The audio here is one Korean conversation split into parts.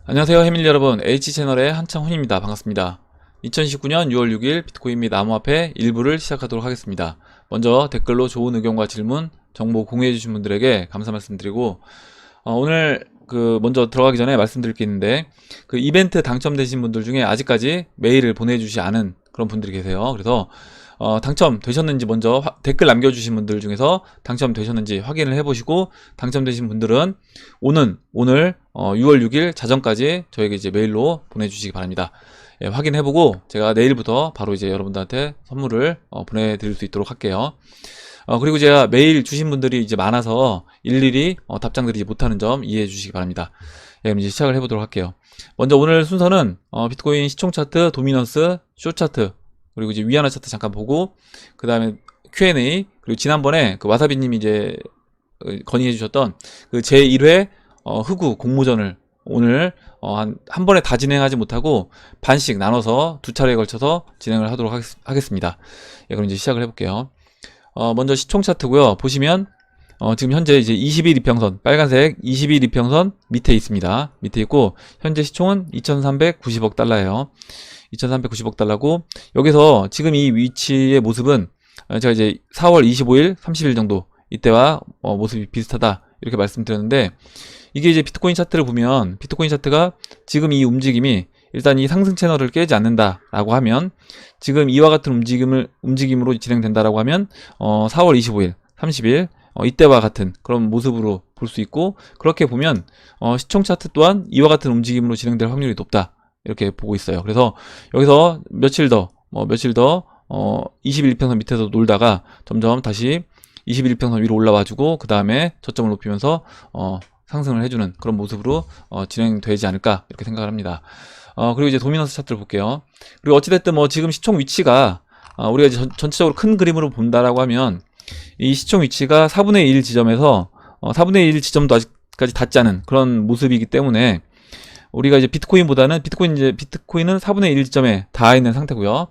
안녕하세요 해밀리 여러분, H채널의 한창훈입니다. 반갑습니다. 2019년 6월 6일 비트코인 및 암호화폐 일부를 시작하도록 하겠습니다. 먼저 댓글로 좋은 의견과 질문, 정보 공유해주신 분들에게 감사 말씀드리고 오늘 먼저 들어가기 전에 말씀드릴 게 있는데, 이벤트 당첨되신 분들 중에 아직까지 메일을 보내주지 않은 그런 분들이 계세요. 그래서 당첨되셨는지 먼저 댓글 남겨주신 분들 중에서 당첨되셨는지 확인을 해보시고, 당첨되신 분들은 오늘 6월 6일 자정까지 저에게 이제 메일로 보내주시기 바랍니다. 예, 확인해보고 제가 내일부터 바로 이제 여러분들한테 선물을 보내드릴 수 있도록 할게요. 그리고 제가 메일 주신 분들이 이제 많아서 일일이 답장드리지 못하는 점 이해해 주시기 바랍니다. 예, 그럼 이제 시작을 해보도록 할게요. 먼저 오늘 순서는 비트코인 시총 차트, 도미넌스, 숏 차트, 그리고 이제 위안화 차트 잠깐 보고, 그 다음에 Q&A, 그리고 지난번에 와사비님이 이제 건의해 주셨던 제1회 흑우 공모전을 오늘 한 번에 다 진행하지 못하고 반씩 나눠서 두 차례에 걸쳐서 진행을 하도록 하겠습니다. 예, 그럼 이제 시작을 해볼게요. 먼저 시총 차트고요. 보시면 지금 현재 이제 20일 이평선, 빨간색 20일 이평선 밑에 있습니다. 밑에 있고, 현재 시총은 2390억 달러예요. 2390억 달러고, 여기서 지금 이 위치의 모습은 제가 이제 4월 25일, 30일 정도 이때와 모습이 비슷하다 이렇게 말씀드렸는데, 이게 이제 비트코인 차트를 보면, 비트코인 차트가 지금 이 움직임이 일단 이 상승 채널을 깨지 않는다라고 하면, 지금 이와 같은 움직임으로 진행된다라고 하면 4월 25일, 30일 이때와 같은 그런 모습으로 볼 수 있고, 그렇게 보면 시총 차트 또한 이와 같은 움직임으로 진행될 확률이 높다 이렇게 보고 있어요. 그래서 여기서 며칠 더 21일평선 밑에서 놀다가 점점 다시 21일평선 위로 올라와주고, 그 다음에 저점을 높이면서 상승을 해주는 그런 모습으로 진행되지 않을까 이렇게 생각을 합니다. 그리고 이제 도미넌스 차트를 볼게요. 그리고 어찌됐든 지금 시총 위치가 우리가 이제 전체적으로 큰 그림으로 본다라고 하면, 이 시총 위치가 4분의 1 지점에서 4분의 1 지점도 아직까지 닿지 않은 그런 모습이기 때문에, 우리가 이제 비트코인은 4분의 1 지점에 닿아 있는 상태고요.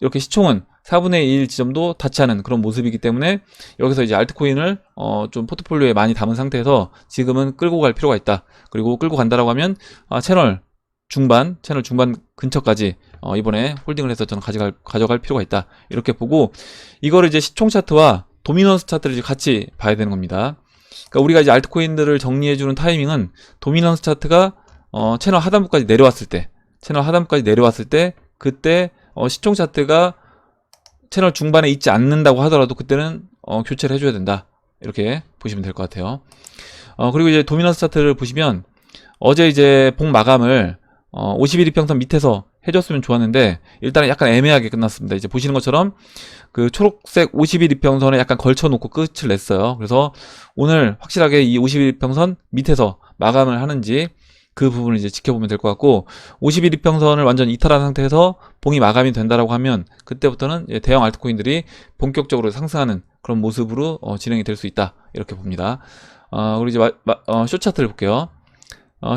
이렇게 시총은 4분의 1 지점도 닿지 않은 그런 모습이기 때문에, 여기서 이제 알트코인을 좀 포트폴리오에 많이 담은 상태에서 지금은 끌고 갈 필요가 있다. 그리고 끌고 간다라고 하면 채널 중반 근처까지 이번에 홀딩을 해서 저는 가져갈 필요가 있다 이렇게 보고, 이거를 이제 시총 차트와 도미넌스 차트를 이제 같이 봐야 되는 겁니다. 그러니까 우리가 이제 알트코인들을 정리해주는 타이밍은, 도미넌스 차트가 채널 하단부까지 내려왔을 때, 그때 시총 차트가 채널 중반에 있지 않는다고 하더라도 그때는 교체를 해줘야 된다 이렇게 보시면 될 것 같아요. 그리고 이제 도미넌스 차트를 보시면, 어제 이제 봉 마감을 50일 이평선 밑에서 해줬으면 좋았는데, 일단은 약간 애매하게 끝났습니다. 이제 보시는 것처럼 초록색 50일 이평선에 약간 걸쳐놓고 끝을 냈어요. 그래서 오늘 확실하게 이 50일 이평선 밑에서 마감을 하는지 그 부분을 이제 지켜보면 될 것 같고, 50일 이평선을 완전 이탈한 상태에서 봉이 마감이 된다라고 하면, 그때부터는 대형 알트코인들이 본격적으로 상승하는 그런 모습으로 진행이 될 수 있다 이렇게 봅니다. 그리고 이제 숏 차트를 볼게요.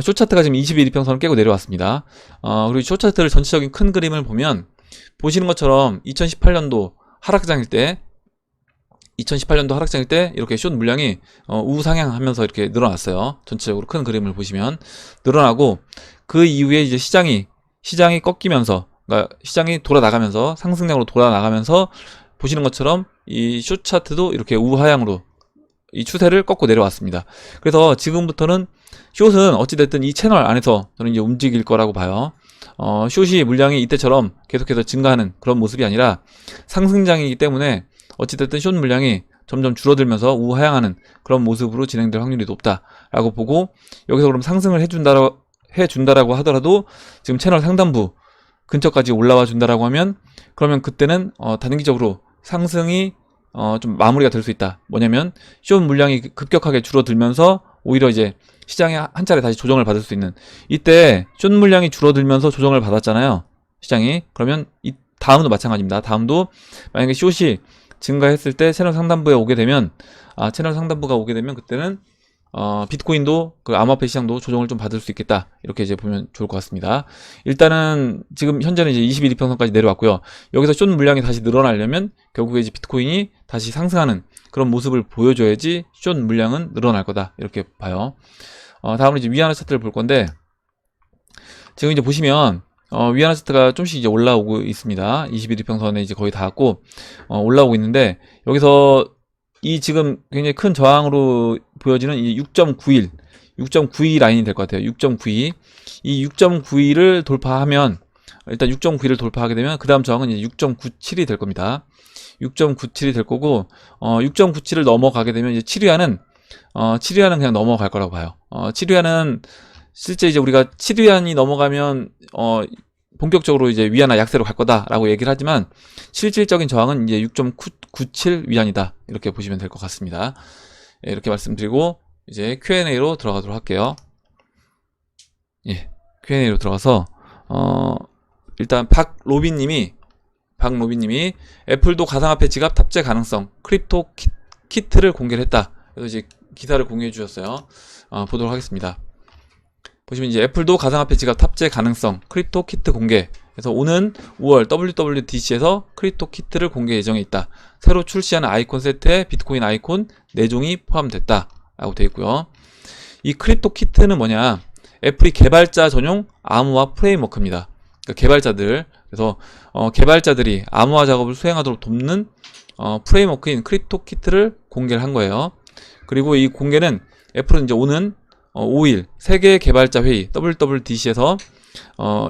숏 차트가 지금 21 이평선을 깨고 내려왔습니다. 그리고 숏 차트를 전체적인 큰 그림을 보면, 보시는 것처럼 2018년도 하락장일 때 이렇게 숏 물량이 우상향하면서 이렇게 늘어났어요. 전체적으로 큰 그림을 보시면 늘어나고, 그 이후에 이제 시장이 꺾이면서, 그러니까 시장이 돌아나가면서, 상승량으로 돌아나가면서, 보시는 것처럼 이 숏 차트도 이렇게 우하향으로 이 추세를 꺾고 내려왔습니다. 그래서 지금부터는 숏은 어찌됐든 이 채널 안에서 저는 이제 움직일 거라고 봐요. 숏이 물량이 이때처럼 계속해서 증가하는 그런 모습이 아니라, 상승장이기 때문에 어찌됐든 숏 물량이 점점 줄어들면서 우하향하는 그런 모습으로 진행될 확률이 높다라고 보고, 여기서 그럼 상승을 해준다라고 하더라도 지금 채널 상단부 근처까지 올라와 준다라고 하면, 그러면 그때는 단기적으로 상승이 좀 마무리가 될 수 있다. 뭐냐면 숏 물량이 급격하게 줄어들면서 오히려 이제 시장이 한 차례 다시 조정을 받을 수 있는, 이때 숏 물량이 줄어들면서 조정을 받았잖아요, 시장이. 그러면 이 다음도 마찬가지입니다. 다음도 만약에 숏이 증가했을 때 채널 상단부가 오게 되면, 그때는 비트코인도 암호화폐 시장도 조정을 좀 받을 수 있겠다 이렇게 이제 보면 좋을 것 같습니다. 일단은 지금 현재는 이제 21 이평선까지 내려왔고요. 여기서 숏 물량이 다시 늘어나려면 결국에 이제 비트코인이 다시 상승하는 그런 모습을 보여줘야지 숏 물량은 늘어날 거다 이렇게 봐요. 다음으로 이제 위안화 차트를 볼 건데, 지금 이제 보시면 위안화 차트가 좀씩 이제 올라오고 있습니다. 21일평선에 이제 거의 닿았고 올라오고 있는데, 여기서 이 지금 굉장히 큰 저항으로 보여지는 이 6.92 라인이 될 것 같아요. 6.92. 이 6.92를 돌파하면, 일단 6.92를 돌파하게 되면 그 다음 저항은 이제 6.97이 될 겁니다. 6.97이 될 거고, 6.97을 넘어가게 되면 이제 7위안은 그냥 넘어갈 거라고 봐요. 7위안은 실제 이제 우리가 7위안이 넘어가면 본격적으로 이제 위안화 약세로 갈 거다라고 얘기를 하지만, 실질적인 저항은 이제 6.97 위안이다, 이렇게 보시면 될 것 같습니다. 예, 이렇게 말씀드리고 이제 Q&A로 들어가도록 할게요. 예, Q&A로 들어가서 일단 박로빈님이 애플도 가상화폐 지갑 탑재 가능성 크립토 키트를 공개를 했다. 그래서 이제 기사를 공유해 주셨어요. 보도록 하겠습니다. 보시면 이제 애플도 가상화폐 지갑 탑재 가능성 크립토 키트 공개. 그래서 오는 5월 WWDC에서 크립토 키트를 공개 예정에 있다. 새로 출시하는 아이콘 세트에 비트코인 아이콘 4종이 포함됐다 라고 되어 있고요. 이 크립토 키트는 뭐냐, 애플이 개발자 전용 암호화 프레임워크입니다. 그러니까 개발자들, 그래서 개발자들이 암호화 작업을 수행하도록 돕는 프레임워크인 크립토 키트를 공개를 한 거예요. 그리고 이 공개는 애플은 이제 오는 5일 세계 개발자 회의 WWDC에서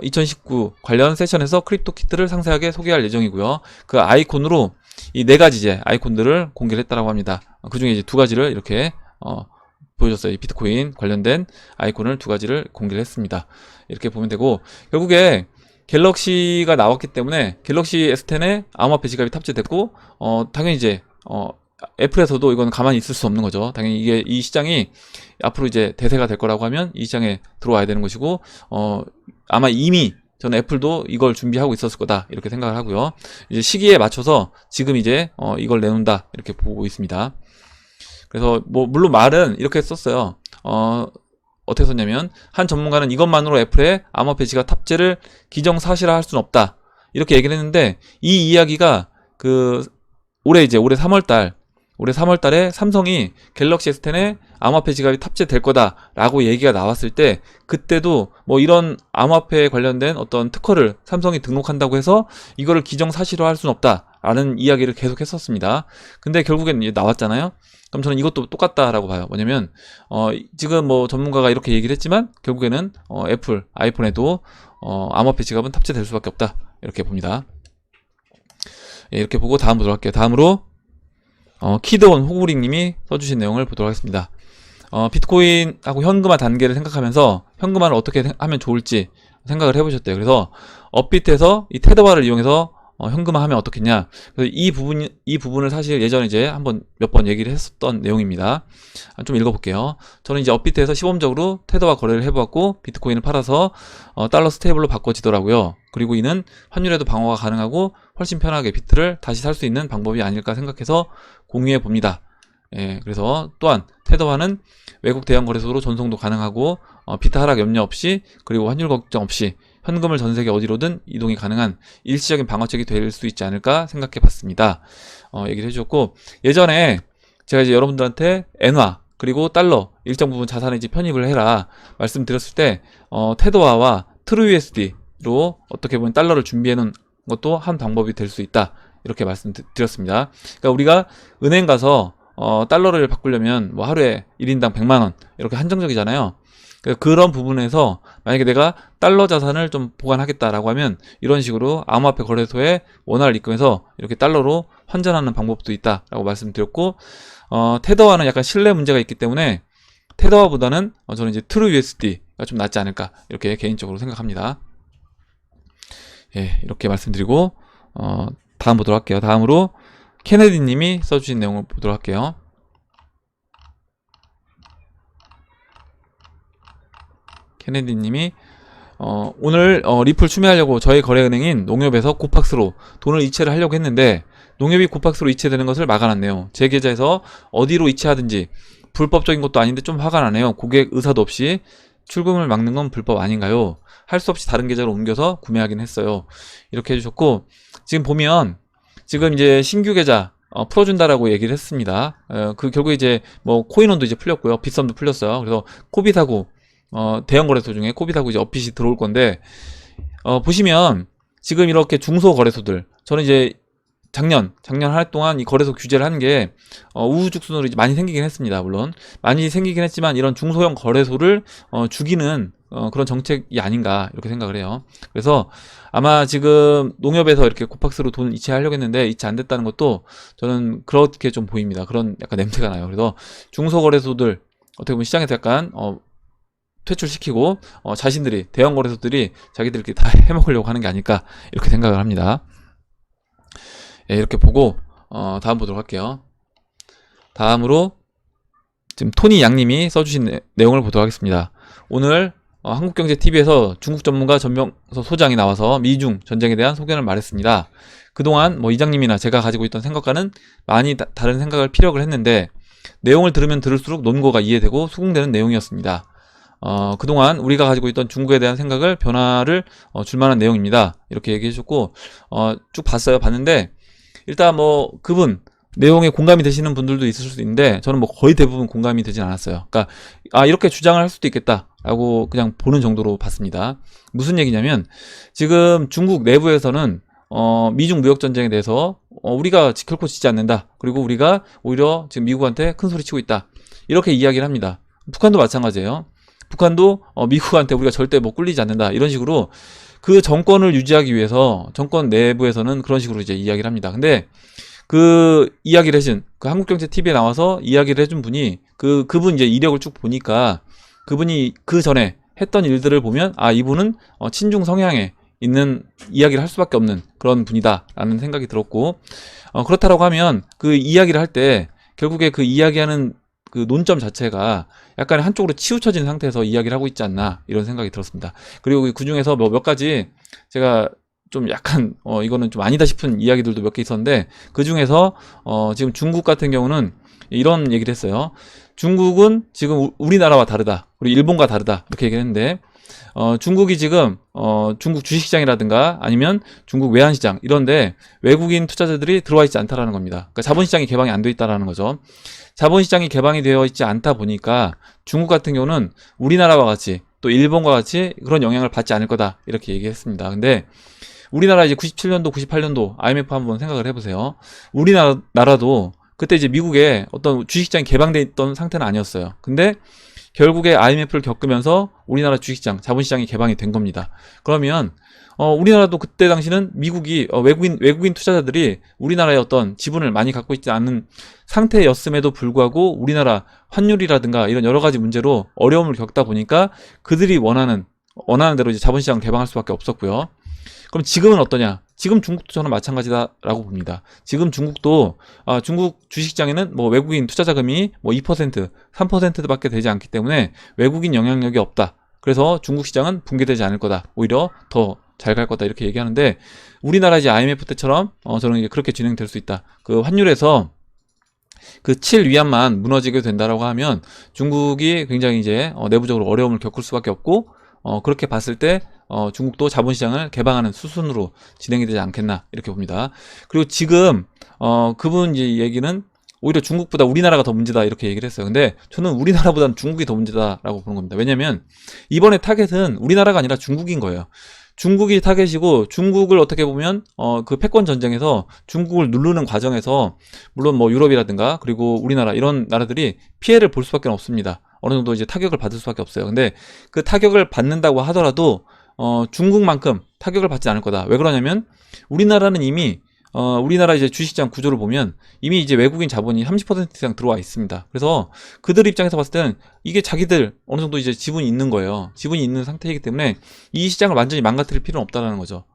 2019 관련 세션에서 크립토 키트를 상세하게 소개할 예정이고요. 그 아이콘으로 이 4가지 이제 아이콘들을 공개를 했다라고 합니다. 그 중에 이제 2가지를 이렇게 보여줬어요. 이 비트코인 관련된 아이콘을 2가지를 공개를 했습니다. 이렇게 보면 되고, 결국에 갤럭시가 나왔기 때문에 갤럭시 S10에 암호화폐 지갑이 탑재됐고, 당연히 이제 애플에서도 이건 가만히 있을 수 없는 거죠. 당연히 이게 이 시장이 앞으로 이제 대세가 될 거라고 하면 이 시장에 들어와야 되는 것이고, 아마 이미 저는 애플도 이걸 준비하고 있었을 거다, 이렇게 생각을 하고요. 이제 시기에 맞춰서 지금 이제 이걸 내놓는다, 이렇게 보고 있습니다. 그래서 뭐 물론 말은 이렇게 썼어요. 어떻게 썼냐면, 한 전문가는 이것만으로 애플의 암호화폐 지갑 탑재를 기정사실화할 수는 없다, 이렇게 얘기를 했는데, 이 이야기가 올해 3월달에 삼성이 갤럭시 S10에 암호화폐 지갑이 탑재될 거다라고 얘기가 나왔을 때, 그때도 뭐 이런 암호화폐에 관련된 어떤 특허를 삼성이 등록한다고 해서 이거를 기정사실화할 수는 없다라는 이야기를 계속 했었습니다. 근데 결국엔 이제 나왔잖아요. 그럼 저는 이것도 똑같다라고 봐요. 뭐냐면 지금 뭐 전문가가 이렇게 얘기를 했지만 결국에는 애플 아이폰에도 암호화폐 지갑은 탑재될 수밖에 없다, 이렇게 봅니다. 예, 이렇게 보고 다음 보도록 할게요. 다음으로 키드온 호구링님이 써주신 내용을 보도록 하겠습니다. 비트코인하고 현금화 단계를 생각하면서 현금화를 어떻게 하면 좋을지 생각을 해보셨대요. 그래서 업비트에서 이 테더화를 이용해서 현금화하면 어떻겠냐. 그래서 이 부분을 사실 예전에 이제 몇 번 얘기를 했었던 내용입니다. 좀 읽어볼게요. 저는 이제 업비트에서 시범적으로 테더화 거래를 해보았고, 비트코인을 팔아서 달러 스테이블로 바꿔지더라고요. 그리고 이는 환율에도 방어가 가능하고 훨씬 편하게 비트를 다시 살 수 있는 방법이 아닐까 생각해서 공유해 봅니다. 예, 그래서 또한 테더화는 외국 대형 거래소로 전송도 가능하고 비트 하락 염려 없이, 그리고 환율 걱정 없이 현금을 전 세계 어디로든 이동이 가능한 일시적인 방어책이 될 수 있지 않을까 생각해 봤습니다. 얘기를 해주셨고, 예전에 제가 이제 여러분들한테 엔화 그리고 달러 일정 부분 자산에 이제 편입을 해라 말씀드렸을 때, 테더화와 TrueUSD로 어떻게 보면 달러를 준비해 놓은 것도 한 방법이 될 수 있다, 이렇게 말씀드렸습니다. 그러니까 우리가 은행 가서 달러를 바꾸려면 뭐 하루에 1인당 100만원 이렇게 한정적이잖아요. 그런 부분에서 만약에 내가 달러 자산을 좀 보관하겠다라고 하면 이런 식으로 암호화폐 거래소에 원화를 입금해서 이렇게 달러로 환전하는 방법도 있다라고 말씀드렸고, 테더화는 약간 신뢰 문제가 있기 때문에 테더화보다는 저는 이제 TrueUSD가 좀 낫지 않을까, 이렇게 개인적으로 생각합니다. 예, 이렇게 말씀드리고 다음 보도록 할게요. 다음으로 케네디 님이 써주신 내용을 보도록 할게요. 케네디 님이 오늘 리플 추매하려고 저희 거래은행인 농협에서 고팍스로 돈을 이체를 하려고 했는데 농협이 고팍스로 이체되는 것을 막아놨네요. 제 계좌에서 어디로 이체하든지 불법적인 것도 아닌데 좀 화가 나네요. 고객 의사도 없이 출금을 막는 건 불법 아닌가요? 할 수 없이 다른 계좌로 옮겨서 구매하긴 했어요. 이렇게 해주셨고, 지금 보면 지금 이제 신규 계좌 풀어준다라고 얘기를 했습니다. 결국에 이제 뭐 코인원도 이제 풀렸고요, 빗썸도 풀렸어요. 그래서 코빗하고 대형 거래소 중에 코빗하고 이제 업핏이 들어올 건데, 보시면 지금 이렇게 중소 거래소들, 저는 이제 작년 한 해 동안 이 거래소 규제를 한 게 우후죽순으로 이제 많이 생기긴 했습니다. 물론 많이 생기긴 했지만 이런 중소형 거래소를 죽이는 그런 정책이 아닌가 이렇게 생각을 해요. 그래서 아마 지금 농협에서 이렇게 코팍스로 돈 이체하려고 했는데 이체 안 됐다는 것도 저는 그렇게 좀 보입니다. 그런 약간 냄새가 나요. 그래서 중소 거래소들 어떻게 보면 시장에서 약간 퇴출시키고 자신들이 대형 거래소들이 자기들끼리 다 해먹으려고 하는 게 아닐까 이렇게 생각을 합니다. 예, 이렇게 보고 다음 보도록 할게요. 다음으로 지금 토니 양님이 써주신 내용을 보도록 하겠습니다. 오늘 한국경제TV에서 중국 전문가 전명서 소장이 나와서 미중 전쟁에 대한 소견을 말했습니다. 그동안 뭐 이장님이나 제가 가지고 있던 생각과는 많이 다른 생각을 피력을 했는데 내용을 들으면 들을수록 논거가 이해되고 수긍되는 내용이었습니다. 그동안 우리가 가지고 있던 중국에 대한 생각을 변화를 줄 만한 내용입니다. 이렇게 얘기해 주셨고 쭉 봤는데 일단 뭐 그분 내용에 공감이 되시는 분들도 있을 수 있는데 저는 뭐 거의 대부분 공감이 되진 않았어요. 그러니까 이렇게 주장을 할 수도 있겠다라고 그냥 보는 정도로 봤습니다. 무슨 얘기냐면 지금 중국 내부에서는 미중 무역 전쟁에 대해서 우리가 결코 지지 않는다. 그리고 우리가 오히려 지금 미국한테 큰 소리 치고 있다. 이렇게 이야기를 합니다. 북한도 마찬가지예요. 북한도 미국한테 우리가 절대 뭐 꿀리지 않는다. 이런 식으로 그 정권을 유지하기 위해서 정권 내부에서는 그런 식으로 이제 이야기를 합니다. 근데 그 이야기를 해준 그 한국경제TV에 나와서 이야기를 해준 분이 그분 이제 이력을 쭉 보니까 그분이 그 전에 했던 일들을 보면 이분은 친중 성향에 있는 이야기를 할 수밖에 없는 그런 분이다라는 생각이 들었고 그렇다라고 하면 그 이야기를 할 때 결국에 그 이야기하는 그 논점 자체가 약간 한쪽으로 치우쳐진 상태에서 이야기를 하고 있지 않나 이런 생각이 들었습니다. 그리고 그 중에서 뭐 몇 가지 제가 좀 약간 이거는 좀 아니다 싶은 이야기들도 몇 개 있었는데 그 중에서 지금 중국 같은 경우는 이런 얘기를 했어요. 중국은 지금 우리나라와 다르다. 그리고 일본과 다르다. 이렇게 얘기를 했는데 중국이 지금 중국 주식시장이라든가 아니면 중국 외환시장 이런데 외국인 투자자들이 들어와 있지 않다라는 겁니다. 그러니까 자본시장이 개방이 안 돼 있다라는 거죠. 자본시장이 개방이 되어 있지 않다 보니까 중국 같은 경우는 우리나라와 같이 또 일본과 같이 그런 영향을 받지 않을 거다 이렇게 얘기했습니다. 근데 우리나라 이제 97년도 98년도 IMF 한번 생각을 해보세요. 우리나라도 그때 이제 미국에 어떤 주식시장이 개방돼 있던 상태는 아니었어요. 근데 결국에 IMF를 겪으면서 우리나라 주식시장, 자본시장이 개방이 된 겁니다. 그러면 우리나라도 그때 당시는 미국이 외국인 투자자들이 우리나라의 어떤 지분을 많이 갖고 있지 않은 상태였음에도 불구하고 우리나라 환율이라든가 이런 여러 가지 문제로 어려움을 겪다 보니까 그들이 원하는 대로 이제 자본시장을 개방할 수밖에 없었고요. 그럼 지금은 어떠냐? 지금 중국도 저는 마찬가지다라고 봅니다. 지금 중국도 중국 주식시장에는 뭐 외국인 투자 자금이 뭐 2%, 3%밖에 되지 않기 때문에 외국인 영향력이 없다. 그래서 중국 시장은 붕괴되지 않을 거다. 오히려 더 잘 갈 거다. 이렇게 얘기하는데 우리나라 이제 IMF 때처럼 저는 이제 그렇게 진행될 수 있다. 그 환율에서 그 7위안만 무너지게 된다라고 하면 중국이 굉장히 이제 내부적으로 어려움을 겪을 수밖에 없고 그렇게 봤을 때 중국도 자본시장을 개방하는 수순으로 진행이 되지 않겠나 이렇게 봅니다. 그리고 지금 그분 이제 얘기는 오히려 중국보다 우리나라가 더 문제다 이렇게 얘기를 했어요. 근데 저는 우리나라보다는 중국이 더 문제다라고 보는 겁니다. 왜냐면 이번에 타겟은 우리나라가 아니라 중국인 거예요. 중국이 타겟이고 중국을 어떻게 보면 그 패권 전쟁에서 중국을 누르는 과정에서 물론 뭐 유럽이라든가 그리고 우리나라 이런 나라들이 피해를 볼 수밖에 없습니다. 어느 정도 이제 타격을 받을 수밖에 없어요. 근데 그 타격을 받는다고 하더라도 중국만큼 타격을 받지 않을 거다. 왜 그러냐면 우리나라는 이미 우리나라 이제 주식시장 구조를 보면 이미 이제 외국인 자본이 30% 이상 들어와 있습니다. 그래서 그들 입장에서 봤을 때는 이게 자기들 어느 정도 이제 지분이 있는 거예요. 지분이 있는 상태이기 때문에 이 시장을 완전히 망가뜨릴 필요는 없다라는 거죠.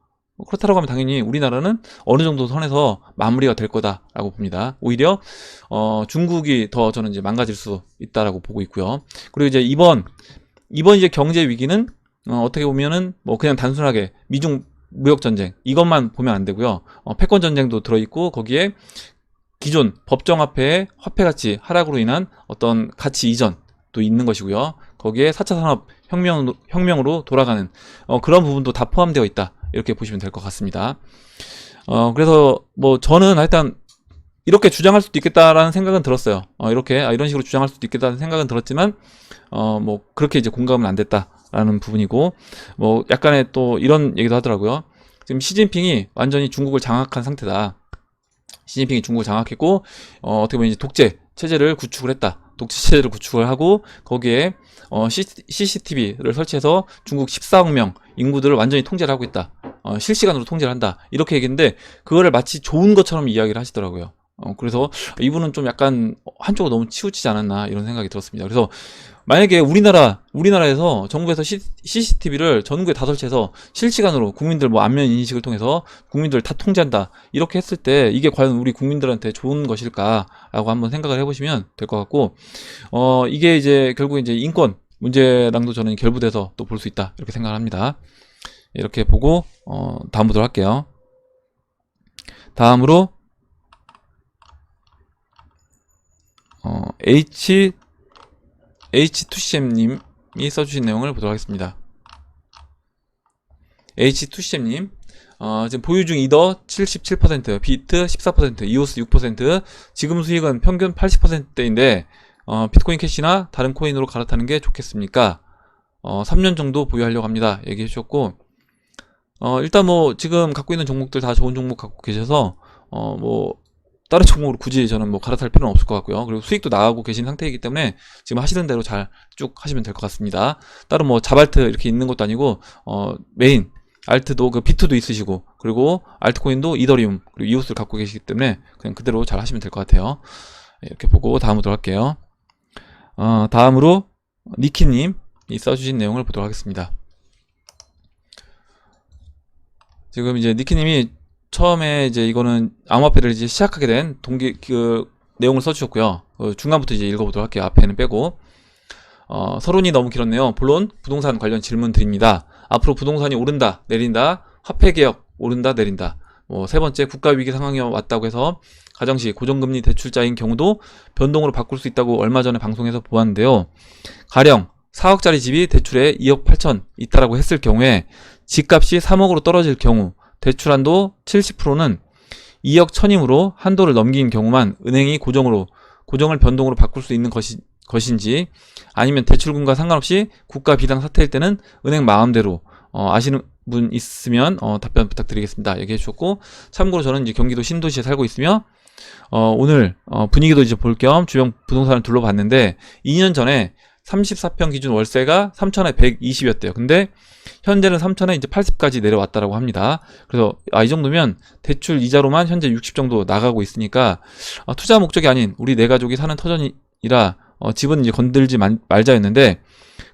그렇다고 하면 당연히 우리나라는 어느 정도 선에서 마무리가 될 거다라고 봅니다. 오히려 중국이 더 저는 이제 망가질 수 있다라고 보고 있고요. 그리고 이제 이번 이제 경제 위기는 어떻게 보면은 뭐 그냥 단순하게 미중 무역 전쟁 이것만 보면 안 되고요. 패권 전쟁도 들어있고 거기에 기존 법정화폐의 화폐 가치 하락으로 인한 어떤 가치 이전도 있는 것이고요. 거기에 4차 산업 혁명으로 돌아가는 그런 부분도 다 포함되어 있다. 이렇게 보시면 될 것 같습니다. 그래서 뭐 저는 일단 이렇게 주장할 수도 있겠다라는 생각은 들었어요. 이런 식으로 주장할 수도 있겠다는 생각은 들었지만, 뭐, 그렇게 이제 공감은 안 됐다라는 부분이고, 뭐, 약간의 또 이런 얘기도 하더라고요. 지금 시진핑이 완전히 중국을 장악한 상태다. 시진핑이 중국을 장악했고, 어떻게 보면 이제 독재 체제를 구축을 했다. 독재 체제를 구축을 하고, 거기에, CCTV를 설치해서 중국 14억 명 인구들을 완전히 통제를 하고 있다. 실시간으로 통제를 한다. 이렇게 얘기했는데, 그거를 마치 좋은 것처럼 이야기를 하시더라고요. 그래서 이분은 좀 약간 한쪽으로 너무 치우치지 않았나 이런 생각이 들었습니다. 그래서 만약에 우리나라에서 정부에서 CCTV를 전국에 다 설치해서 실시간으로 국민들 뭐 안면 인식을 통해서 국민들 다 통제한다 이렇게 했을 때 이게 과연 우리 국민들한테 좋은 것일까라고 한번 생각을 해보시면 될 것 같고, 이게 이제 결국 이제 인권 문제랑도 저는 결부돼서 또 볼 수 있다 이렇게 생각을 합니다. 이렇게 보고 다음 보도록 할게요. 다음으로 H2CM님이 써주신 내용을 보도록 하겠습니다. H2CM님, 지금 보유 중 이더 77%, 비트 14%, 이오스 6%, 지금 수익은 평균 80%대인데, 비트코인 캐시나 다른 코인으로 갈아타는 게 좋겠습니까? 3년 정도 보유하려고 합니다. 얘기해 주셨고, 일단 뭐, 지금 갖고 있는 종목들 다 좋은 종목 갖고 계셔서, 뭐, 다른 종목으로 굳이 저는 뭐 갈아탈 필요는 없을 것 같고요. 그리고 수익도 나가고 계신 상태이기 때문에 지금 하시는 대로 잘 쭉 하시면 될 것 같습니다. 따로 뭐 자발트 이렇게 있는 것도 아니고, 메인, 알트도 그 비트도 있으시고, 그리고 알트코인도 이더리움, 그리고 이오스를 갖고 계시기 때문에 그냥 그대로 잘 하시면 될 것 같아요. 이렇게 보고 다음으로 할게요. 다음으로 니키님이 써주신 내용을 보도록 하겠습니다. 지금 이제 니키님이 처음에 이제 이거는 암호화폐를 이제 시작하게 된 내용을 써주셨고요. 중간부터 이제 읽어보도록 할게요. 앞에는 빼고. 서론이 너무 길었네요. 본론 부동산 관련 질문 드립니다. 앞으로 부동산이 오른다, 내린다, 화폐개혁 오른다, 내린다. 세 번째 국가위기 상황이 왔다고 해서 가정시 고정금리 대출자인 경우도 변동으로 바꿀 수 있다고 얼마 전에 방송에서 보았는데요. 가령 4억짜리 집이 대출에 2억 8천 있다라고 했을 경우에 집값이 3억으로 떨어질 경우 대출한도 70%는 2억 1000이므로 한도를 넘긴 경우만 은행이 고정을 변동으로 바꿀 수 있는 것인지, 아니면 대출금과 상관없이 국가 비상 사태일 때는 은행 마음대로, 아시는 분 있으면 답변 부탁드리겠습니다. 얘기해 주셨고, 참고로 저는 이제 경기도 신도시에 살고 있으며 오늘 분위기도 이제 볼 겸 주변 부동산을 둘러봤는데 2년 전에 34평 기준 월세가 3천에 120이었대요. 근데 현재는 3천에 이제 80까지 내려왔다라고 합니다. 그래서 이 정도면 대출 이자로만 현재 60 정도 나가고 있으니까 투자 목적이 아닌 우리 네 가족이 사는 터전이라 집은 이제 건들지 말자였는데,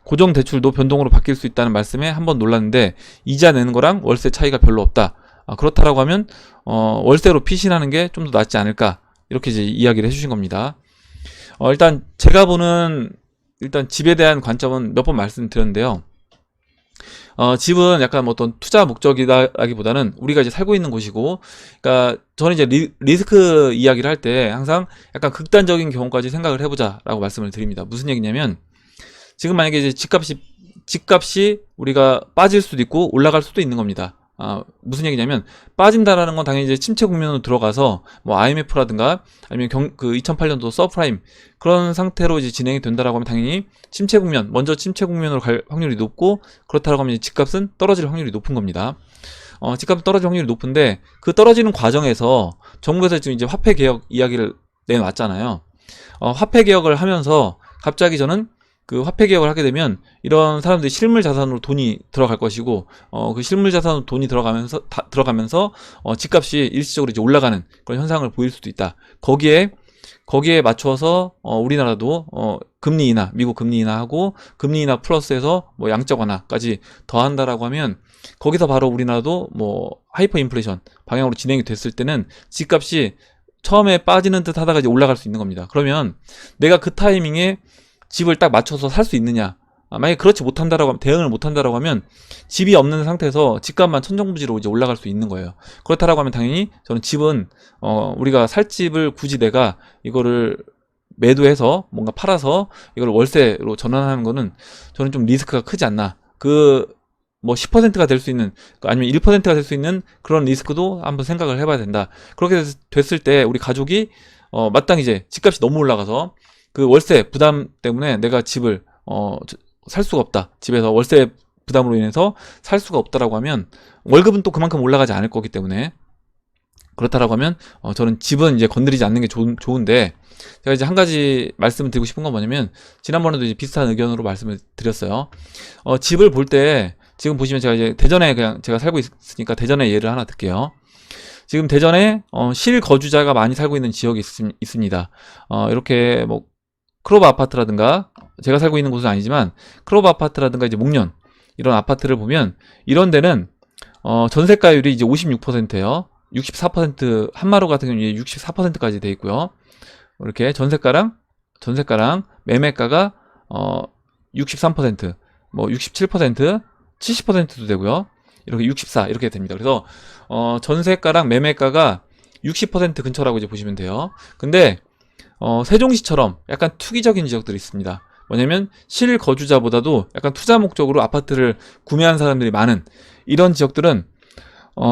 고정 대출도 변동으로 바뀔 수 있다는 말씀에 한번 놀랐는데 이자 내는 거랑 월세 차이가 별로 없다. 그렇다라고 하면 월세로 피신하는 게 좀 더 낫지 않을까, 이렇게 이제 이야기를 해주신 겁니다. 일단 제가 보는 집에 대한 관점은 몇 번 말씀드렸는데요. 집은 약간 어떤 투자 목적이라기보다는 우리가 이제 살고 있는 곳이고, 그러니까 저는 이제 리스크 이야기를 할 때 항상 약간 극단적인 경우까지 생각을 해보자라고 말씀을 드립니다. 무슨 얘기냐면, 지금 만약에 이제 집값이 우리가 빠질 수도 있고 올라갈 수도 있는 겁니다. 무슨 얘기냐면, 빠진다라는 건 당연히 이제 침체 국면으로 들어가서 뭐 IMF라든가 아니면 2008년도 서프라임 그런 상태로 이제 진행이 된다라고 하면 당연히 먼저 침체 국면으로 갈 확률이 높고, 그렇다라고 하면 집값은 떨어질 확률이 높은 겁니다. 집값은 떨어질 확률이 높은데, 그 떨어지는 과정에서 정부에서 지금 이제 화폐 개혁 이야기를 내놨잖아요. 화폐 개혁을 하면서 갑자기 저는 그 화폐 개혁을 하게 되면 이런 사람들이 실물 자산으로 돈이 들어갈 것이고, 그 실물 자산으로 돈이 들어가면서 집값이 일시적으로 이제 올라가는 그런 현상을 보일 수도 있다. 거기에 맞춰서 우리나라도 금리 인하, 미국 금리 인하하고 금리 인하 플러스해서 뭐 양적 완화까지 더한다라고 하면, 거기서 바로 우리나라도 뭐 하이퍼 인플레이션 방향으로 진행이 됐을 때는 집값이 처음에 빠지는 듯 하다가 이제 올라갈 수 있는 겁니다. 그러면 내가 그 타이밍에 집을 딱 맞춰서 살 수 있느냐? 만약에 그렇지 못한다라고 하면, 대응을 못한다라고 하면 집이 없는 상태에서 집값만 천정부지로 이제 올라갈 수 있는 거예요. 그렇다라고 하면 당연히 저는 집은 우리가 살 집을 굳이 내가 이거를 매도해서 뭔가 팔아서 이걸 월세로 전환하는 거는 저는 좀 리스크가 크지 않나. 뭐 10%가 될 수 있는, 아니면 1%가 될 수 있는 그런 리스크도 한번 생각을 해봐야 된다. 그렇게 됐을 때 우리 가족이 마땅히 이제 집값이 너무 올라가서 그 월세 부담 때문에 내가 집을 살 수가 없다. 집에서 월세 부담으로 인해서 살 수가 없다라고 하면 월급은 또 그만큼 올라가지 않을 거기 때문에, 그렇다라고 하면 저는 집은 이제 건드리지 않는 게 좋은데, 제가 이제 한 가지 말씀을 드리고 싶은 건 뭐냐면, 지난번에도 이제 비슷한 의견으로 말씀을 드렸어요. 집을 볼 때 지금 보시면, 제가 이제 대전에 그냥 제가 살고 있으니까 대전의 예를 하나 들게요. 지금 대전에 실거주자가 많이 살고 있는 지역이 있습니다. 이렇게 뭐 크로바 아파트라든가, 제가 살고 있는 곳은 아니지만 크로바 아파트라든가 이제 목련 이런 아파트를 보면, 이런 데는 전세가율이 이제 56%예요. 64%, 한마루 같은 경우는 이제 64%까지 돼 있고요. 이렇게 전세가랑 매매가가 63%, 뭐 67%, 70%도 되고요. 이렇게 64 이렇게 됩니다. 그래서 전세가랑 매매가가 60% 근처라고 이제 보시면 돼요. 근데 세종시처럼 약간 투기적인 지역들이 있습니다. 뭐냐면 실거주자보다도 약간 투자 목적으로 아파트를 구매한 사람들이 많은 이런 지역들은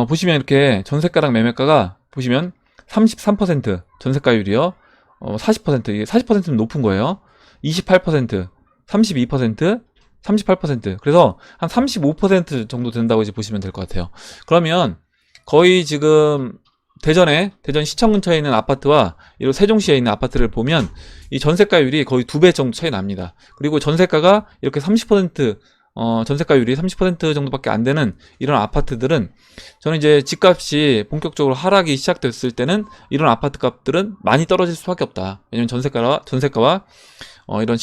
보시면 이렇게 전세가랑 매매가가 보시면 33% 전세가율이요. 40%, 이게 40%는 높은 거예요. 28%, 32%, 38%. 그래서 한 35% 정도 된다고 이제 보시면 될 것 같아요. 그러면 거의 지금 대전 시청 근처에 있는 아파트와 이런 세종시에 있는 아파트를 보면 이 전세가율이 거의 2배 정도 차이 납니다. 그리고 전세가가 이렇게 30%, 전세가율이 30% 정도밖에 안 되는 이런 아파트들은, 저는 이제 집값이 본격적으로 하락이 시작됐을 때는 이런 아파트 값들은 많이 떨어질 수밖에 없다. 왜냐면 전세가와 이런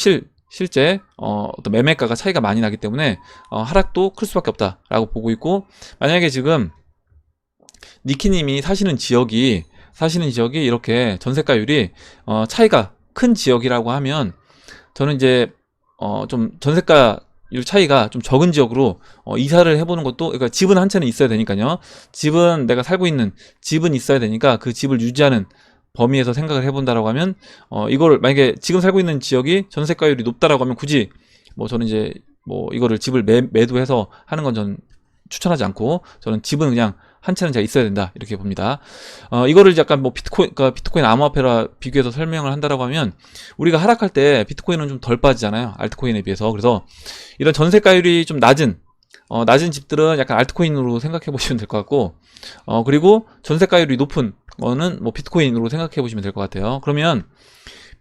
실제 어떤 매매가가 차이가 많이 나기 때문에 하락도 클 수밖에 없다라고 보고 있고, 만약에 지금 니키님이 사시는 지역이 이렇게 전세가율이 차이가 큰 지역이라고 하면, 저는 이제 좀 전세가율 차이가 좀 적은 지역으로 이사를 해보는 것도, 그러니까 집은 한 채는 있어야 되니까요. 집은 내가 살고 있는 집은 있어야 되니까 그 집을 유지하는 범위에서 생각을 해본다라고 하면, 이걸 만약에 지금 살고 있는 지역이 전세가율이 높다라고 하면 굳이 뭐 저는 이제 뭐 이거를 집을 매도해서 하는 건 저는 추천하지 않고, 저는 집은 그냥 한 채는 제가 있어야 된다 이렇게 봅니다. 이거를 약간 뭐 비트코인 암호화폐라 비교해서 설명을 한다라고 하면, 우리가 하락할 때 비트코인은 좀 덜 빠지잖아요, 알트코인에 비해서. 그래서 이런 전세가율이 좀 낮은 집들은 약간 알트코인으로 생각해 보시면 될 것 같고, 그리고 전세가율이 높은 거는 뭐 비트코인으로 생각해 보시면 될 것 같아요. 그러면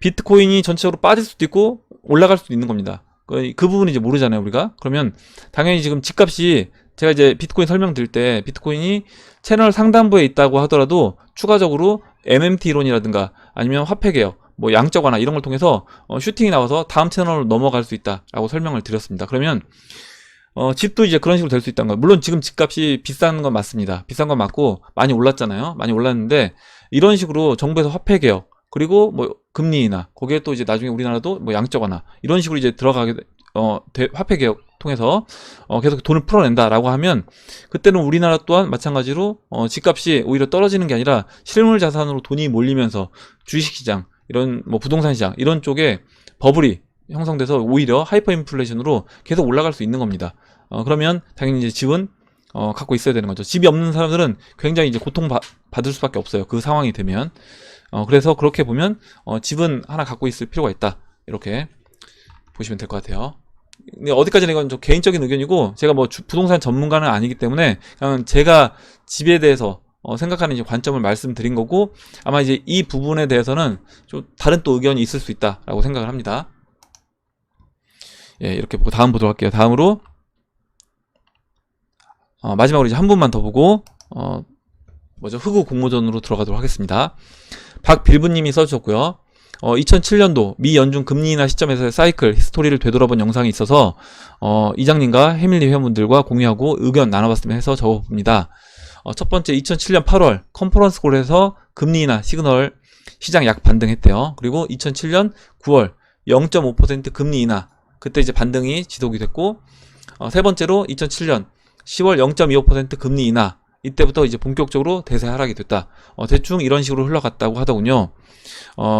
비트코인이 전체적으로 빠질 수도 있고 올라갈 수도 있는 겁니다. 그 부분은 이제 모르잖아요, 우리가. 그러면 당연히 지금 집값이, 제가 이제 비트코인 설명드릴 때 비트코인이 채널 상단부에 있다고 하더라도 추가적으로 MMT론이라든가 아니면 화폐개혁, 뭐 양적완화 이런 걸 통해서 슈팅이 나와서 다음 채널로 넘어갈 수 있다라고 설명을 드렸습니다. 그러면 집도 이제 그런 식으로 될 수 있다는 거예요. 물론 지금 집값이 비싼 건 맞습니다. 비싼 건 맞고 많이 올랐잖아요. 많이 올랐는데, 이런 식으로 정부에서 화폐개혁, 그리고 뭐 금리 인하, 거기에 또 이제 나중에 우리나라도 뭐 양적 완화 이런 식으로 이제 들어가게 화폐개혁 통해서 계속 돈을 풀어낸다라고 하면, 그때는 우리나라 또한 마찬가지로 집값이 오히려 떨어지는 게 아니라 실물 자산으로 돈이 몰리면서 주식시장, 이런 뭐 부동산 시장 이런 쪽에 버블이 형성돼서 오히려 하이퍼 인플레이션으로 계속 올라갈 수 있는 겁니다. 그러면 당연히 이제 집은 갖고 있어야 되는 거죠. 집이 없는 사람들은 굉장히 이제 받을 수밖에 없어요, 그 상황이 되면. 그래서 그렇게 보면 집은 하나 갖고 있을 필요가 있다, 이렇게 보시면 될 것 같아요. 근데 어디까지나 이건 좀 개인적인 의견이고, 제가 뭐 부동산 전문가는 아니기 때문에 그냥 제가 집에 대해서 생각하는 이제 관점을 말씀드린 거고, 아마 이제 이 부분에 대해서는 좀 다른 또 의견이 있을 수 있다라고 생각을 합니다. 예, 이렇게 보고 다음 보도록 할게요. 다음으로 마지막으로 이제 한 분만 더 보고 흑우 공모전으로 들어가도록 하겠습니다. 박빌부님이 써주셨고요. 2007년도 미 연준 금리 인하 시점에서의 사이클 히스토리를 되돌아본 영상이 있어서 이장님과 해밀리 회원분들과 공유하고 의견 나눠봤으면 해서 적어봅니다. 첫 번째, 2007년 8월 컨퍼런스 콜에서 금리 인하 시그널 시장 약 반등했대요. 그리고 2007년 9월 0.5% 금리 인하, 그때 이제 반등이 지속이 됐고, 세 번째로 2007년 10월 0.25% 금리 인하, 이때부터 이제 본격적으로 대세 하락이 됐다. 대충 이런 식으로 흘러갔다고 하더군요.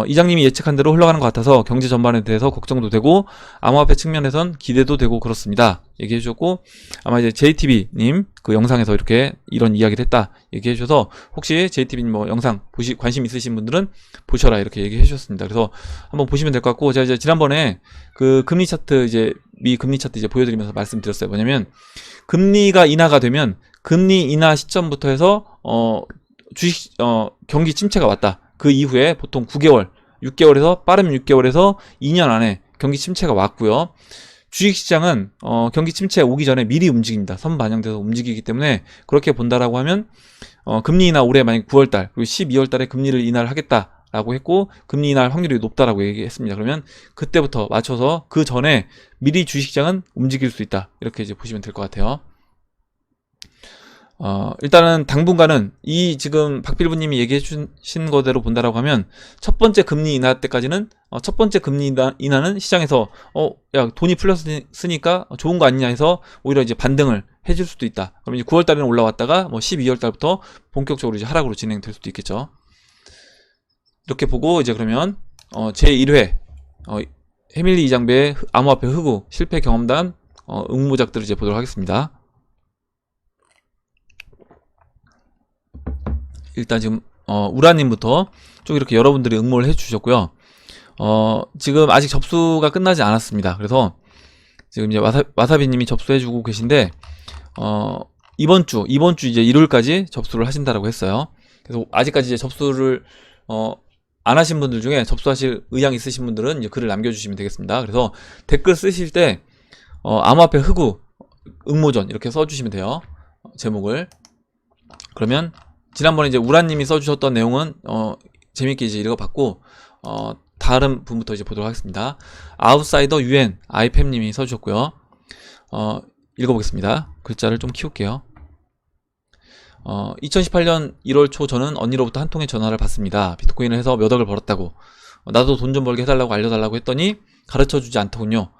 이장님이 예측한 대로 흘러가는 것 같아서 경제 전반에 대해서 걱정도 되고 암호화폐 측면에선 기대도 되고 그렇습니다. 얘기해 주셨고, 아마 이제 JTB님 그 영상에서 이렇게 이런 이야기를 했다 얘기해 주셔서, 혹시 JTB님 뭐 영상 관심 있으신 분들은 보셔라 이렇게 얘기해 주셨습니다. 그래서 한번 보시면 될 것 같고, 제가 이제 지난번에 그 금리 차트 이제 미 금리 차트 이제 보여드리면서 말씀드렸어요. 뭐냐면 금리가 인하가 되면 금리 인하 시점부터 해서 주식 경기 침체가 왔다. 그 이후에 보통 9개월, 6개월에서 빠르면 6개월에서 2년 안에 경기 침체가 왔고요. 주식시장은 경기 침체 오기 전에 미리 움직입니다. 선반영돼서 움직이기 때문에 그렇게 본다라고 하면 금리 인하 올해 만약 9월달 그리고 12월달에 금리를 인하를 하겠다라고 했고, 금리 인하 확률이 높다라고 얘기했습니다. 그러면 그때부터 맞춰서 그 전에 미리 주식시장은 움직일 수 있다. 이렇게 이제 보시면 될 것 같아요. 일단은 당분간은 이 지금 박빌부님이 얘기해 주신 거대로 본다라고 하면 첫 번째 금리 인하 때까지는 첫 번째 금리 인하는 시장에서 야 돈이 풀렸으니까 좋은 거 아니냐 해서 오히려 이제 반등을 해줄 수도 있다. 그럼 이제 9월 달에는 올라왔다가 뭐 12월 달부터 본격적으로 이제 하락으로 진행될 수도 있겠죠. 이렇게 보고 이제 그러면 제 1회 해밀리 이장배의 암호화폐 흑우 실패 경험담 응모작들을 이제 보도록 하겠습니다. 일단 지금 우라님부터 쭉 이렇게 여러분들이 응모를 해주셨고요. 지금 아직 접수가 끝나지 않았습니다. 그래서 지금 이제 와사비님이 접수해주고 계신데 이번 주 이제 일요일까지 접수를 하신다라고 했어요. 그래서 아직까지 이제 접수를 안 하신 분들 중에 접수하실 의향 있으신 분들은 이제 글을 남겨주시면 되겠습니다. 그래서 댓글 쓰실 때 암호화폐 흑우 응모전 이렇게 써주시면 돼요. 제목을. 그러면 지난번에 이제 우라님이 써주셨던 내용은 재밌게 이제 읽어봤고, 다른 분부터 이제 보도록 하겠습니다. 아웃사이더 UN 아이팸님이 써주셨고요. 읽어보겠습니다. 글자를 좀 키울게요. 2018년 1월 초 저는 언니로부터 한 통의 전화를 받습니다. 비트코인을 해서 몇 억을 벌었다고. 나도 돈 좀 벌게 해달라고 알려달라고 했더니 가르쳐주지 않더군요.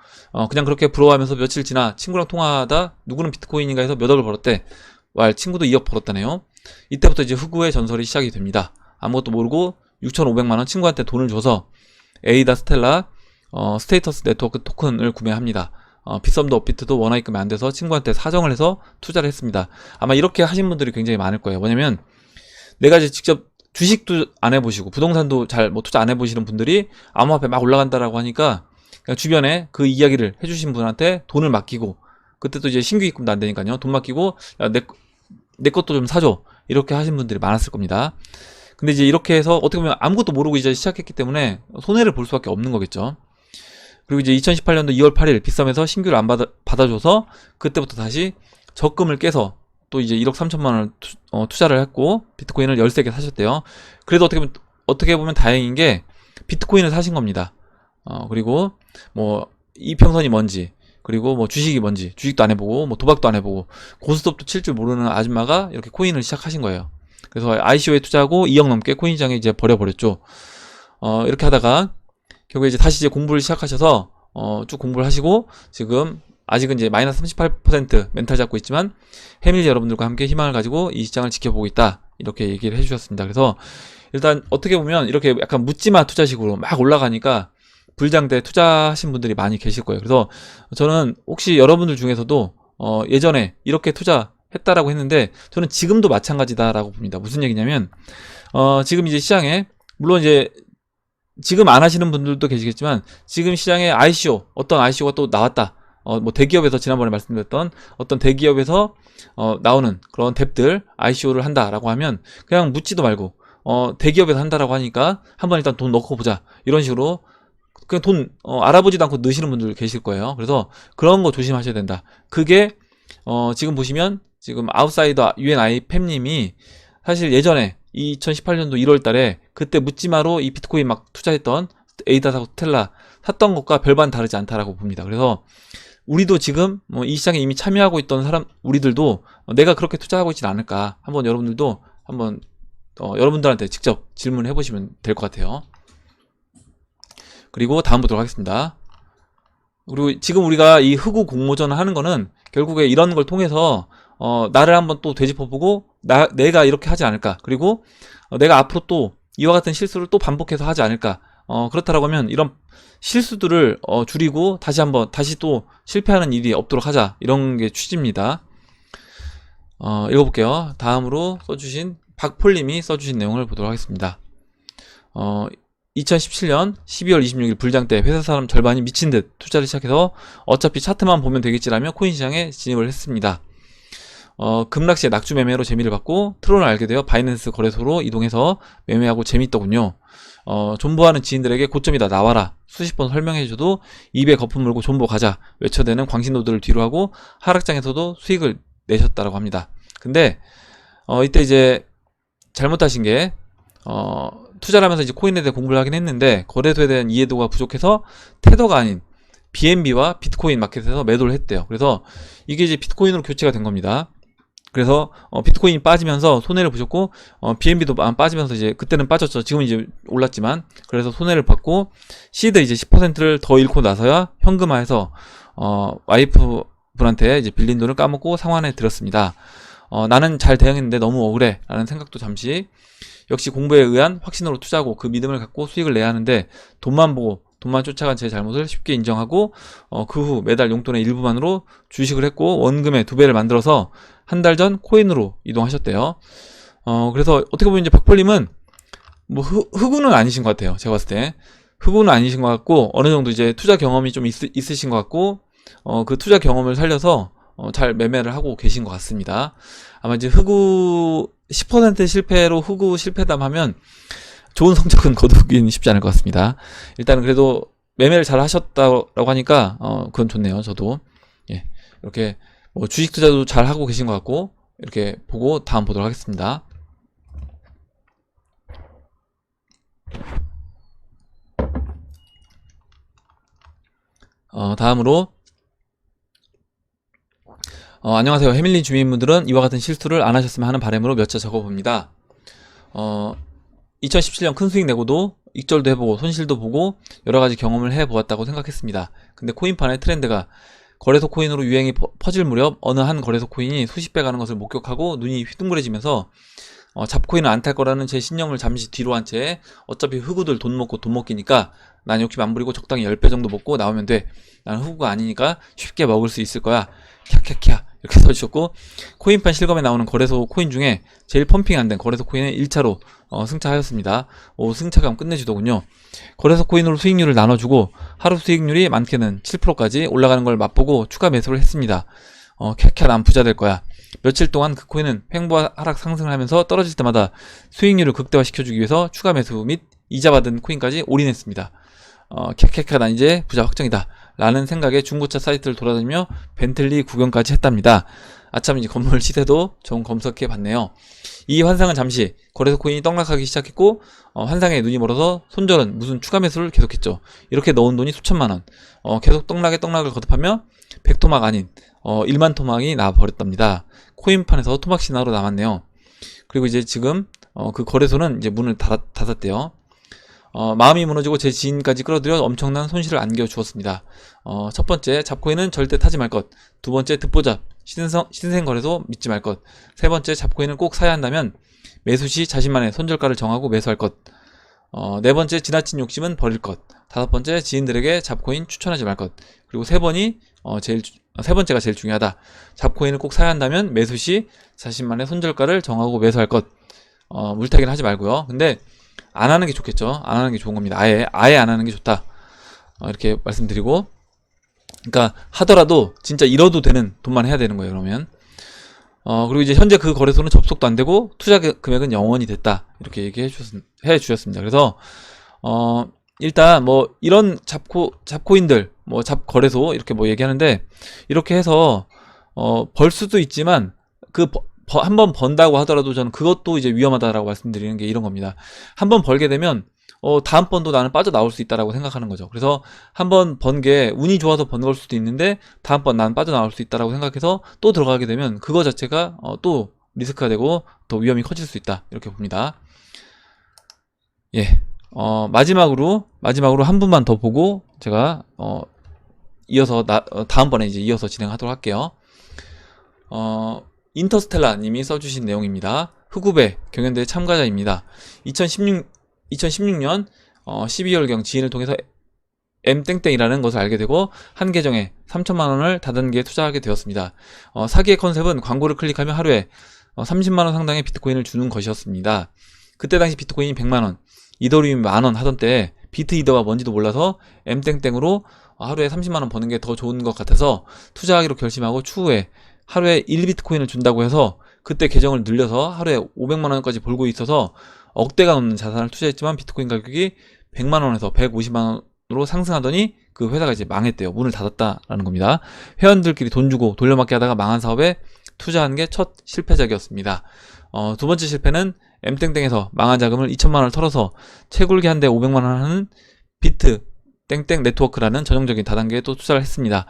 그냥 그렇게 부러워하면서 며칠 지나 친구랑 통화하다 누구는 비트코인인가 해서 몇 억을 벌었대. 왈 친구도 2억 벌었다네요. 이때부터 이제 흑우의 전설이 시작이 됩니다. 아무것도 모르고 6,500만원 친구한테 돈을 줘서 에이다 스텔라 스테이터스 네트워크 토큰을 구매합니다. 빗썸도 업비트도 원화입금이 안 돼서 친구한테 사정을 해서 투자를 했습니다. 아마 이렇게 하신 분들이 굉장히 많을 거예요. 뭐냐면 내가 이제 직접 주식도 안 해보시고 부동산도 잘 뭐 투자 안 해보시는 분들이 암호화폐 막 올라간다라고 하니까 그냥 주변에 그 이야기를 해주신 분한테 돈을 맡기고, 그때 또 이제 신규 입금도 안 되니까요. 돈 맡기고 야, 내 것도 좀 사줘 이렇게 하신 분들이 많았을 겁니다. 근데 이제 이렇게 해서 어떻게 보면 아무것도 모르고 이제 시작했기 때문에 손해를 볼 수밖에 없는 거겠죠. 그리고 이제 2018년도 2월 8일 빗썸에서 신규를 안 받아줘서 그때부터 다시 적금을 깨서 또 이제 1억 3천만 원을 투자를 했고 비트코인을 13개 사셨대요. 그래도 어떻게 보면 다행인 게 비트코인을 사신 겁니다. 그리고 뭐 이평선이 뭔지, 그리고 뭐 주식이 뭔지, 주식도 안 해보고 뭐 도박도 안 해보고 고스톱도 칠 줄 모르는 아줌마가 이렇게 코인을 시작하신 거예요. 그래서 ICO에 투자하고 2억 넘게 코인 시장에 이제 버려버렸죠. 이렇게 하다가 결국에 이제 다시 이제 공부를 시작하셔서 쭉 공부를 하시고 지금 아직은 이제 마이너스 38% 멘탈 잡고 있지만 해밀리 여러분들과 함께 희망을 가지고 이 시장을 지켜보고 있다 이렇게 얘기를 해주셨습니다. 그래서 일단 어떻게 보면 이렇게 약간 묻지마 투자식으로 막 올라가니까 불장대 투자하신 분들이 많이 계실 거예요. 그래서 저는 혹시 여러분들 중에서도 예전에 이렇게 투자했다라고 했는데 저는 지금도 마찬가지다라고 봅니다. 무슨 얘기냐면 지금 이제 시장에 물론 이제 지금 안 하시는 분들도 계시겠지만 지금 시장에 ICO 어떤 ICO가 또 나왔다. 뭐 대기업에서 지난번에 말씀드렸던 어떤 대기업에서 나오는 그런 뎁들 ICO를 한다라고 하면 그냥 묻지도 말고 대기업에서 한다라고 하니까 한번 일단 돈 넣고 보자 이런 식으로 그냥 돈 알아보지도 않고 넣으시는 분들 계실 거예요. 그래서 그런 거 조심하셔야 된다. 그게 지금 보시면 지금 아웃사이더 UNI 팸님이 사실 예전에 2018년도 1월 달에 그때 묻지마로 이 비트코인 막 투자했던 에이다 사고 스텔라 샀던 것과 별반 다르지 않다라고 봅니다. 그래서 우리도 지금 이 시장에 이미 참여하고 있던 우리들도 내가 그렇게 투자하고 있진 않을까 한번 여러분들도 한번 여러분들한테 직접 질문해 보시면 될 것 같아요. 그리고 다음 보도록 하겠습니다. 그리고 지금 우리가 이 흑우 공모전을 하는 거는 결국에 이런 걸 통해서 나를 한번 또 되짚어보고 내가 이렇게 하지 않을까, 그리고 내가 앞으로 또 이와 같은 실수를 또 반복해서 하지 않을까. 그렇다라고 하면 이런 실수들을 줄이고 다시 또 실패하는 일이 없도록 하자, 이런 게 취지입니다. 읽어볼게요. 다음으로 써주신 박폴님이 써주신 내용을 보도록 하겠습니다. 2017년 12월 26일 불장 때 회사 사람 절반이 미친 듯 투자를 시작해서 어차피 차트만 보면 되겠지라며 코인 시장에 진입을 했습니다. 급락시에 낙주 매매로 재미를 받고 트론을 알게 되어 바이낸스 거래소로 이동해서 매매하고 재밌더군요. 존버하는 지인들에게 고점이다 나와라 수십 번 설명해줘도 입에 거품 물고 존버 가자 외쳐대는 광신도들을 뒤로하고 하락장에서도 수익을 내셨다라고 합니다. 근데 이때 이제 잘못하신 게 투자를 하면서 이제 코인에 대해 공부를 하긴 했는데 거래소에 대한 이해도가 부족해서 테더가 아닌 BNB와 비트코인 마켓에서 매도를 했대요. 그래서 이게 이제 비트코인으로 교체가 된 겁니다. 그래서 비트코인이 빠지면서 손해를 보셨고 BNB도 빠지면서 이제 그때는 빠졌죠. 지금은 이제 올랐지만 그래서 손해를 받고 시드 이제 10%를 더 잃고 나서야 현금화해서 와이프분한테 이제 빌린 돈을 까먹고 상환에 들었습니다. 나는 잘 대응했는데 너무 억울해 라는 생각도 잠시, 역시 공부에 의한 확신으로 투자하고 그 믿음을 갖고 수익을 내야 하는데 돈만 보고 돈만 쫓아간 제 잘못을 쉽게 인정하고 그 후 매달 용돈의 일부만으로 주식을 했고 원금의 2배를 만들어서 한 달 전 코인으로 이동하셨대요. 그래서 어떻게 보면 이제 박폴님은 뭐 흑우는 아니신 것 같아요. 제가 봤을 때 흑우는 아니신 것 같고 어느 정도 이제 투자 경험이 좀 있으신 것 같고 그 투자 경험을 살려서 잘 매매를 하고 계신 것 같습니다. 아마 이제 흑우 10% 실패로 흑우 실패담 하면 좋은 성적은 거두긴 쉽지 않을 것 같습니다. 일단은 그래도 매매를 잘 하셨다고 하니까 그건 좋네요. 저도 이렇게 뭐 주식 투자도 잘 하고 계신 것 같고 이렇게 보고 다음 보도록 하겠습니다. 다음으로 안녕하세요. 해밀리 주민분들은 이와 같은 실수를 안 하셨으면 하는 바람으로 몇 자 적어봅니다. 2017년 큰 수익 내고도 익절도 해보고 손실도 보고 여러가지 경험을 해보았다고 생각했습니다. 근데 코인판의 트렌드가 거래소 코인으로 유행이 퍼질 무렵 어느 한 거래소 코인이 수십 배 가는 것을 목격하고 눈이 휘둥그레지면서 잡코인은 안 탈 거라는 제 신념을 잠시 뒤로 한 채 어차피 흑우들 돈 먹기니까 난 욕심 안 부리고 적당히 10배 정도 먹고 나오면 돼. 난 흑우가 아니니까 쉽게 먹을 수 있을 거야. 캬캬캬 이렇게 써주셨고, 코인판 실검에 나오는 거래소 코인 중에 제일 펌핑 안 된 거래소 코인은 1차로 승차하였습니다. 승차감 끝내주더군요. 거래소 코인으로 수익률을 나눠주고 하루 수익률이 많게는 7%까지 올라가는 걸 맛보고 추가 매수를 했습니다. 캬캬 난 부자 될 거야. 며칠 동안 그 코인은 횡보와 하락 상승을 하면서 떨어질 때마다 수익률을 극대화시켜주기 위해서 추가 매수 및 이자 받은 코인까지 올인했습니다. 캬캬캬 난 이제 부자 확정이다 라는 생각에 중고차 사이트를 돌아다니며 벤틀리 구경까지 했답니다. 아참 이제 건물 시세도 좀 검색해 봤네요. 이 환상은 잠시 거래소 코인이 떡락하기 시작했고 환상에 눈이 멀어서 손절은 무슨 추가 매수를 계속했죠. 이렇게 넣은 돈이 수천만원, 계속 떡락을 거듭하며 100토막 아닌 1만 토막이 나와버렸답니다. 코인판에서 토막 신화로 남았네요. 그리고 이제 지금 그 거래소는 이제 문을 닫았대요. 마음이 무너지고 제 지인까지 끌어들여 엄청난 손실을 안겨주었습니다. 첫 번째, 잡코인은 절대 타지 말 것. 두 번째, 듣보잡, 신생거래소 믿지 말 것. 세 번째, 잡코인을 꼭 사야 한다면 매수 시 자신만의 손절가를 정하고 매수할 것. 네 번째, 지나친 욕심은 버릴 것. 다섯 번째, 지인들에게 잡코인 추천하지 말 것. 그리고 세 번째가 제일 중요하다. 잡코인을 꼭 사야 한다면 매수 시 자신만의 손절가를 정하고 매수할 것. 물타기는 하지 말고요. 근데 안 하는 게 좋겠죠. 안 하는 게 좋은 겁니다. 아예 안 하는 게 좋다. 이렇게 말씀드리고, 그러니까 하더라도 진짜 잃어도 되는 돈만 해야 되는 거예요. 그러면 그리고 이제 현재 그 거래소는 접속도 안 되고 투자 금액은 0원이 됐다. 이렇게 얘기해 주셨습니다. 그래서 일단 뭐 이런 잡코인들 뭐 잡거래소 이렇게 뭐 얘기하는데, 이렇게 해서 벌 수도 있지만 한번 번다고 하더라도 저는 그것도 이제 위험하다라고 말씀드리는 게 이런 겁니다. 한번 벌게 되면 다음번도 나는 빠져나올 수 있다라고 생각하는 거죠. 그래서 한번 번 게 운이 좋아서 번 걸 수도 있는데 다음번 나는 빠져나올 수 있다라고 생각해서 또 들어가게 되면 그거 자체가 또 리스크가 되고 더 위험이 커질 수 있다, 이렇게 봅니다. 예. 마지막으로 한 분만 더 보고 제가 이어서 다음번에 이제 이어서 진행하도록 할게요. 인터스텔라 님이 써주신 내용입니다. 흑우배 경연대회 참가자입니다. 2016년 12월경 지인을 통해서 M땡땡이라는 것을 알게 되고 한 계정에 3천만원을 다단계에 투자하게 되었습니다. 사기의 컨셉은 광고를 클릭하면 하루에 30만원 상당의 비트코인을 주는 것이었습니다. 그때 당시 비트코인이 100만원, 이더리움이 만원 하던 때 비트이더가 뭔지도 몰라서 M땡땡으로 하루에 30만원 버는 게 더 좋은 것 같아서 투자하기로 결심하고 추후에 하루에 1비트코인을 준다고 해서 그때 계정을 늘려서 하루에 500만원까지 벌고 있어서 억대가 넘는 자산을 투자했지만 비트코인 가격이 100만원에서 150만원으로 상승하더니 그 회사가 이제 망했대요. 문을 닫았다라는 겁니다. 회원들끼리 돈 주고 돌려막기 하다가 망한 사업에 투자한 게 첫 실패작이었습니다. 두 번째 실패는 M땡땡에서 망한 자금을 2천만원을 털어서 채굴기 한 대 500만원 하는 비트 땡땡 네트워크라는 전형적인 다단계에 또 투자를 했습니다.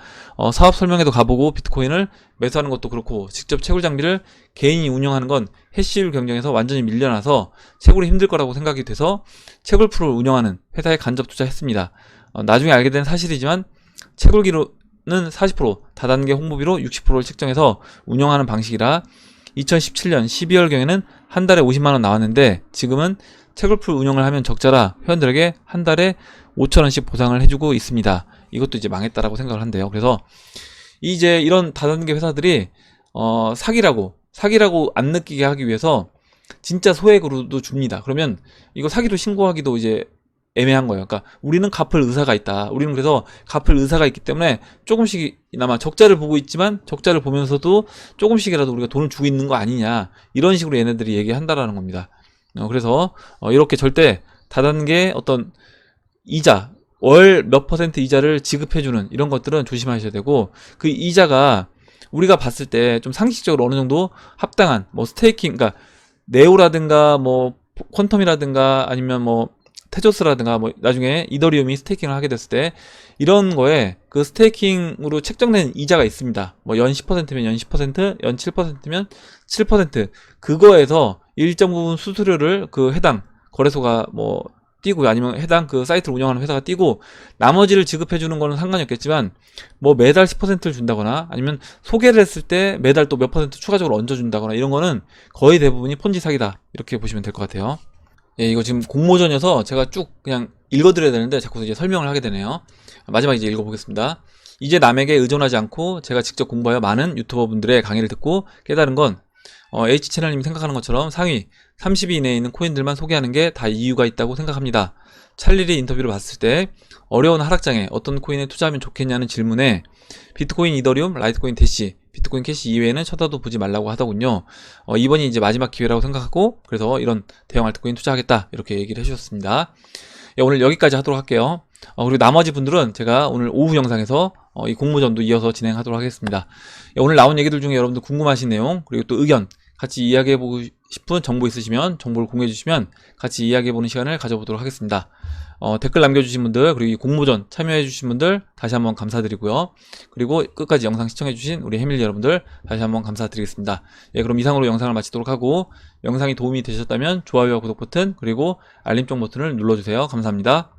사업 설명회도 가보고 비트코인을 매수하는 것도 그렇고 직접 채굴 장비를 개인이 운영하는 건 해시율 경쟁에서 완전히 밀려나서 채굴이 힘들 거라고 생각이 돼서 채굴 풀을 운영하는 회사에 간접 투자했습니다. 나중에 알게 된 사실이지만 채굴기로는 40%, 다단계 홍보비로 60%를 책정해서 운영하는 방식이라 2017년 12월경에는 한 달에 50만원 나왔는데 지금은 채굴풀 운영을 하면 적자라 회원들에게 한 달에 5천원씩 보상을 해주고 있습니다. 이것도 이제 망했다라고 생각을 한대요. 그래서 이제 이런 다단계 회사들이 사기라고 안 느끼게 하기 위해서 진짜 소액으로도 줍니다. 그러면 이거 사기로 신고하기도 이제 애매한 거예요. 그러니까 우리는 갚을 의사가 있다. 우리는 그래서 갚을 의사가 있기 때문에 조금씩이나마 적자를 보고 있지만 적자를 보면서도 조금씩이라도 우리가 돈을 주고 있는 거 아니냐. 이런 식으로 얘네들이 얘기한다라는 겁니다. 그래서 이렇게 절대 다단계 어떤 이자, 월 몇 퍼센트 이자를 지급해주는 이런 것들은 조심하셔야 되고, 그 이자가 우리가 봤을 때 좀 상식적으로 어느 정도 합당한 뭐 스테이킹, 그러니까 네오라든가 뭐 퀀텀이라든가 아니면 뭐 테조스라든가 뭐 나중에 이더리움이 스테이킹을 하게 됐을 때 이런 거에 그 스테이킹으로 책정된 이자가 있습니다. 뭐 연 10%면 연 10%, 연 7%면 7%, 그거에서 일정 부분 수수료를 그 해당 거래소가 뭐 띄고 아니면 해당 그 사이트를 운영하는 회사가 띄고 나머지를 지급해 주는 거는 상관이 없겠지만 뭐 매달 10%를 준다거나 아니면 소개를 했을 때 매달 또 몇 퍼센트 추가적으로 얹어 준다거나 이런 거는 거의 대부분이 폰지 사기다, 이렇게 보시면 될 것 같아요. 예, 이거 지금 공모전이어서 제가 쭉 그냥 읽어드려야 되는데 자꾸 이제 설명을 하게 되네요. 마지막 이제 읽어보겠습니다. 이제 남에게 의존하지 않고 제가 직접 공부하여 많은 유튜버 분들의 강의를 듣고 깨달은 건 H채널님이 생각하는 것처럼 상위 30위 이내에 있는 코인들만 소개하는 게 다 이유가 있다고 생각합니다. 찰리리 인터뷰를 봤을 때 어려운 하락장에 어떤 코인에 투자하면 좋겠냐는 질문에 비트코인, 이더리움, 라이트코인, 대시, 비트코인 캐시 이외에는 쳐다도 보지 말라고 하더군요. 이번이 이제 마지막 기회라고 생각하고 그래서 이런 대형 알트코인 투자하겠다, 이렇게 얘기를 해주셨습니다. 예, 오늘 여기까지 하도록 할게요. 그리고 나머지 분들은 제가 오늘 오후 영상에서 이 공모전도 이어서 진행하도록 하겠습니다. 예, 오늘 나온 얘기들 중에 여러분들 궁금하신 내용 그리고 또 의견 같이 이야기해보고 싶은 정보 있으시면 정보를 공유해 주시면 같이 이야기해보는 시간을 가져보도록 하겠습니다. 댓글 남겨주신 분들 그리고 이 공모전 참여해주신 분들 다시 한번 감사드리고요. 그리고 끝까지 영상 시청해주신 우리 해밀리 여러분들 다시 한번 감사드리겠습니다. 예, 그럼 이상으로 영상을 마치도록 하고 영상이 도움이 되셨다면 좋아요와 구독 버튼 그리고 알림종 버튼을 눌러주세요. 감사합니다.